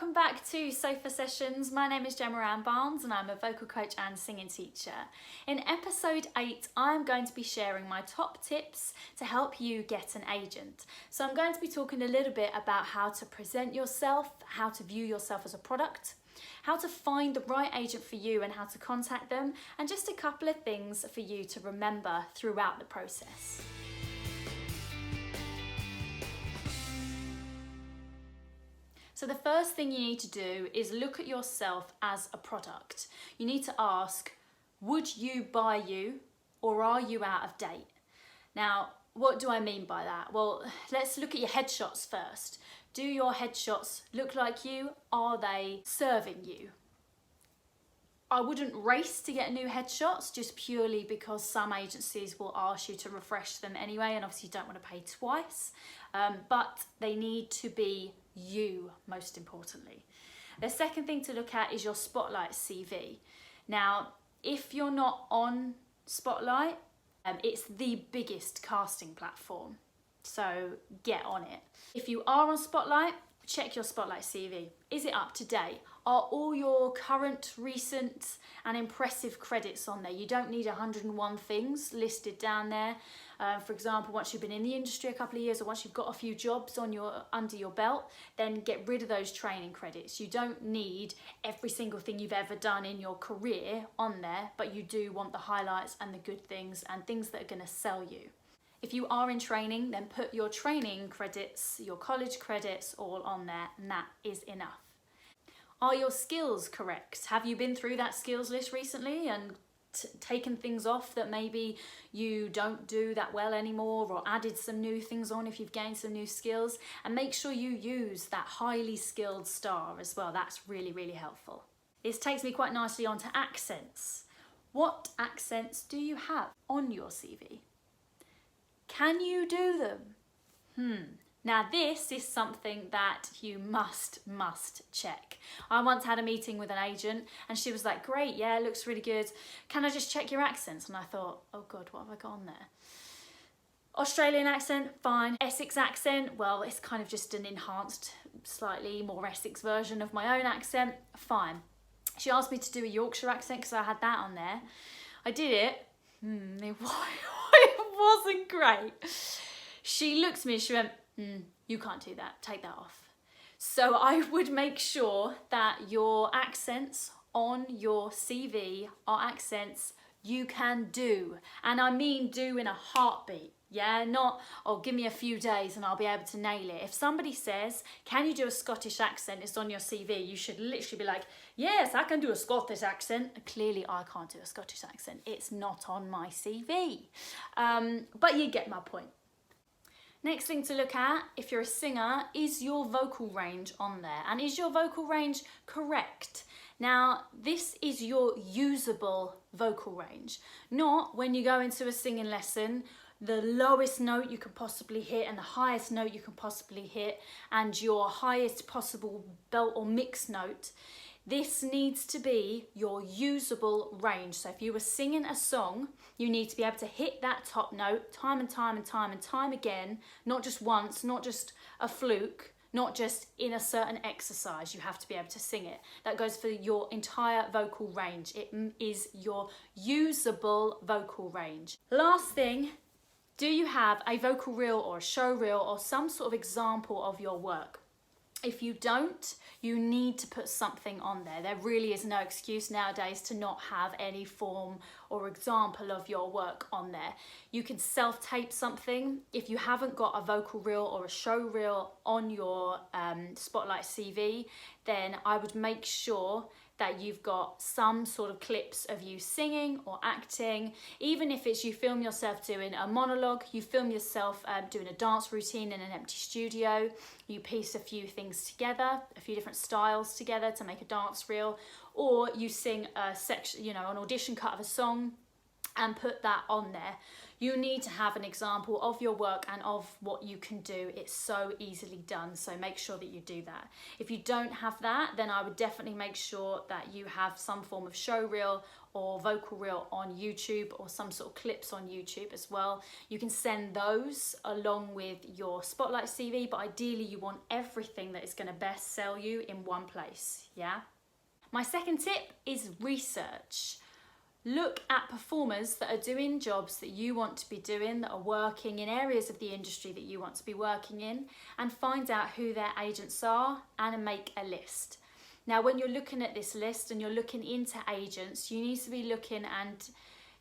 welcome back to Sofa Sessions. My name is Gemma Ann Barnes and I'm a vocal coach and singing teacher. In episode 8, I'm going to be sharing my top tips to help you get an agent. So I'm going to be talking a little bit about how to present yourself, how to view yourself as a product, how to find the right agent for you and how to contact them, and just a couple of things for you to remember throughout the process. So the first thing you need to do is look at yourself as a product. You need to ask, would you buy you, or are you out of date? Now, what do I mean by that? Well, let's look at your headshots first. Do your headshots look like you? Are they serving you? I wouldn't race to get new headshots just purely because some agencies will ask you to refresh them anyway, and obviously you don't want to pay twice, but they need to be you, most importantly. The second thing to look at is your Spotlight CV. Now, if you're not on Spotlight, it's the biggest casting platform, so get on it. If you are on Spotlight, check your Spotlight CV. Is it up to date? Are all your current, recent and impressive credits on there? You don't need 101 things listed down there. For example, once you've been in the industry a couple of years, or once you've got a few jobs under your belt, then get rid of those training credits. You don't need every single thing you've ever done in your career on there, but you do want the highlights and the good things and things that are going to sell you. If you are in training, then put your training credits, your college credits all on there, and that is enough. Are your skills correct? Have you been through that skills list recently and taken things off that maybe you don't do that well anymore, or added some new things on if you've gained some new skills? And make sure you use that highly skilled star as well. That's really, really helpful. This takes me quite nicely onto accents. What accents do you have on your CV? Can you do them? Now this is something that you must check. I once had a meeting with an agent and she was like, great, yeah, it looks really good. Can I just check your accents? And I thought, oh God, what have I got on there? Australian accent, fine. Essex accent, well, it's kind of just an enhanced, slightly more Essex version of my own accent, fine. She asked me to do a Yorkshire accent because I had that on there. I did it. It wasn't great. She looked at me and she went, you can't do that, take that off. So I would make sure that your accents on your CV are accents you can do. And I mean do in a heartbeat. Yeah, not, oh, give me a few days and I'll be able to nail it. If somebody says, can you do a Scottish accent? It's on your CV. You should literally be like, yes, I can do a Scottish accent. Clearly, I can't do a Scottish accent. It's not on my CV. But you get my point. Next thing to look at, if you're a singer, is your vocal range on there? And is your vocal range correct? Now, this is your usable vocal range. Not when you go into a singing lesson, the lowest note you can possibly hit and the highest note you can possibly hit and your highest possible belt or mix note. This needs to be your usable range. So if you were singing a song, you need to be able to hit that top note time and time and time and time again, not just once, not just a fluke, not just in a certain exercise. You have to be able to sing it. That goes for your entire vocal range. It is your usable vocal range. Last thing, do you have a vocal reel or a show reel or some sort of example of your work? If you don't, you need to put something on there. There really is no excuse nowadays to not have any form or example of your work on there. You can self-tape something. If you haven't got a vocal reel or a show reel on your Spotlight CV, then I would make sure that you've got some sort of clips of you singing or acting. Even if it's you film yourself doing a monologue, you film yourself doing a dance routine in an empty studio, you piece a few things together, a few different styles together to make a dance reel, or you sing a section, an audition cut of a song and put that on there. You need to have an example of your work and of what you can do. It's so easily done, so make sure that you do that. If you don't have that, then I would definitely make sure that you have some form of show reel or vocal reel on YouTube, or some sort of clips on YouTube as well. You can send those along with your Spotlight CV, but ideally you want everything that is going to best sell you in one place, yeah? My second tip is research. Look at performers that are doing jobs that you want to be doing, that are working in areas of the industry that you want to be working in, and find out who their agents are and make a list. Now, when you're looking at this list and you're looking into agents, you need to be looking and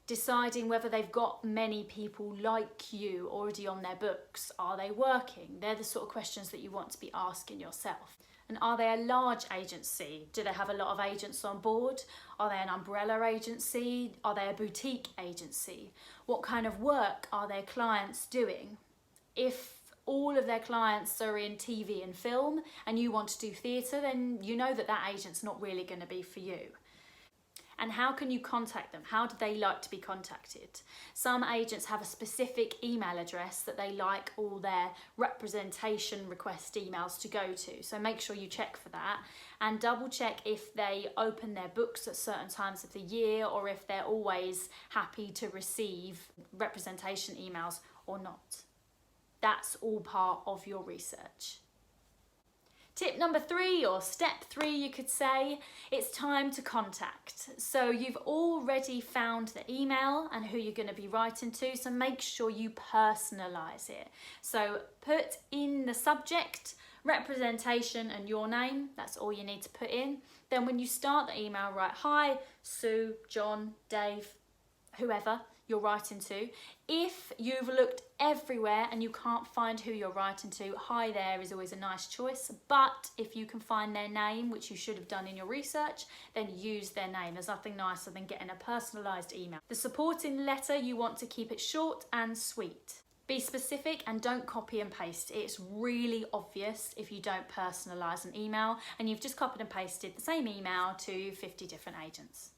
deciding whether they've got many people like you already on their books. Are they working? They're the sort of questions that you want to be asking yourself. And are they a large agency? Do they have a lot of agents on board? Are they an umbrella agency? Are they a boutique agency? What kind of work are their clients doing? If all of their clients are in TV and film and you want to do theatre, then you know that that agent's not really going to be for you. And how can you contact them? How do they like to be contacted? Some agents have a specific email address that they like all their representation request emails to go to. So make sure you check for that, and double check if they open their books at certain times of the year, or if they're always happy to receive representation emails or not. That's all part of your research. Tip number 3, or step 3 you could say, it's time to contact. So you've already found the email and who you're going to be writing to, so make sure you personalise it. So put in the subject, representation and your name, that's all you need to put in. Then when you start the email, write, "Hi, Sue, John, Dave," whoever you're writing to. If you've looked everywhere and you can't find who you're writing to, "Hi there" is always a nice choice. But if you can find their name, which you should have done in your research, then use their name. There's nothing nicer than getting a personalised email. The supporting letter, you want to keep it short and sweet. Be specific and don't copy and paste. It's really obvious if you don't personalise an email and you've just copied and pasted the same email to 50 different agents.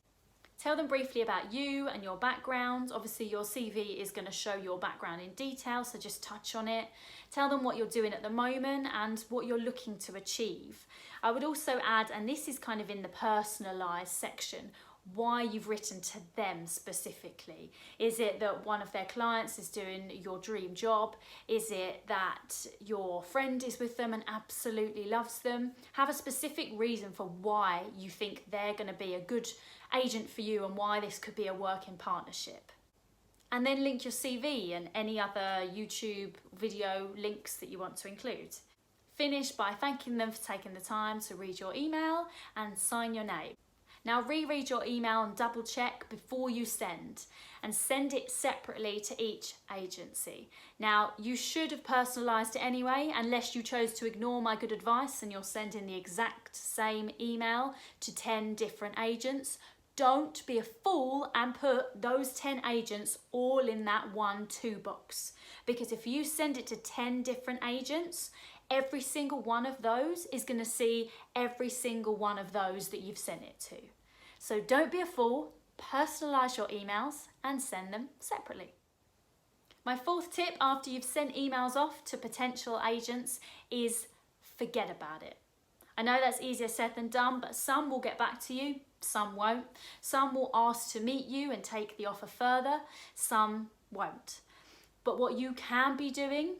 Tell them briefly about you and your background. Obviously your CV is going to show your background in detail, so just touch on it. Tell them what you're doing at the moment and what you're looking to achieve. I would also add, and this is kind of in the personalised section, why you've written to them specifically. Is it that one of their clients is doing your dream job? Is it that your friend is with them and absolutely loves them? Have a specific reason for why you think they're going to be a good agent for you and why this could be a working partnership. And then link your CV and any other YouTube video links that you want to include. Finish by thanking them for taking the time to read your email and sign your name. Now reread your email and double check before you send, and send it separately to each agency. Now you should have personalised it anyway, unless you chose to ignore my good advice and you're sending the exact same email to 10 different agents. Don't be a fool and put those 10 agents all in that one box. Because if you send it to 10 different agents, every single one of those is going to see every single one of those that you've sent it to. So don't be a fool, personalise your emails and send them separately. My fourth tip after you've sent emails off to potential agents is forget about it. I know that's easier said than done, but some will get back to you, some won't. Some will ask to meet you and take the offer further, some won't. But what you can be doing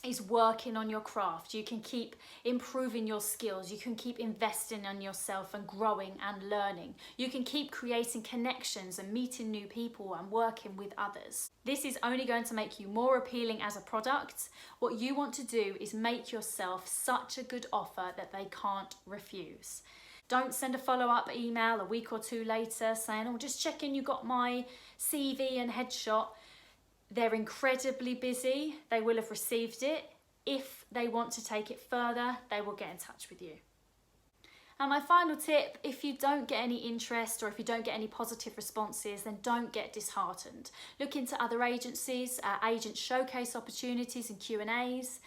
is working on your craft. You can keep improving your skills. You can keep investing in yourself and growing and learning. You can keep creating connections and meeting new people and working with others. This is only going to make you more appealing as a product. What you want to do is make yourself such a good offer that they can't refuse. Don't send a follow-up email a week or two later saying, "Oh, just checking you got my CV and headshot." They're incredibly busy. They will have received it. If they want to take it further, they will get in touch with you. And my final tip, if you don't get any interest or if you don't get any positive responses, then don't get disheartened. Look into other agencies, agent showcase opportunities and Q&As.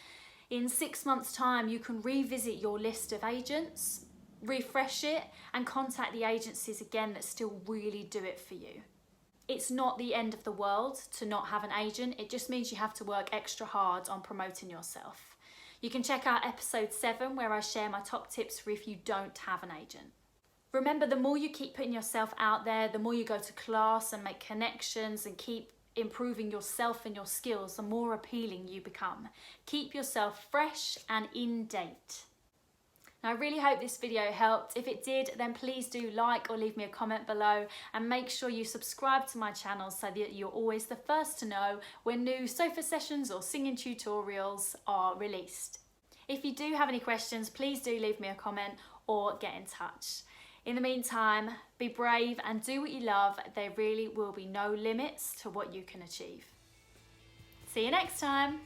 In 6 months' time, you can revisit your list of agents, refresh it, and contact the agencies again that still really do it for you. It's not the end of the world to not have an agent. It just means you have to work extra hard on promoting yourself. You can check out episode 7 where I share my top tips for if you don't have an agent. Remember, the more you keep putting yourself out there, the more you go to class and make connections and keep improving yourself and your skills, the more appealing you become. Keep yourself fresh and in date. Now, I really hope this video helped. If it did, then please do like or leave me a comment below, and make sure you subscribe to my channel so that you're always the first to know when new sofa sessions or singing tutorials are released. If you do have any questions, please do leave me a comment or get in touch. In the meantime, be brave and do what you love. There really will be no limits to what you can achieve. See you next time.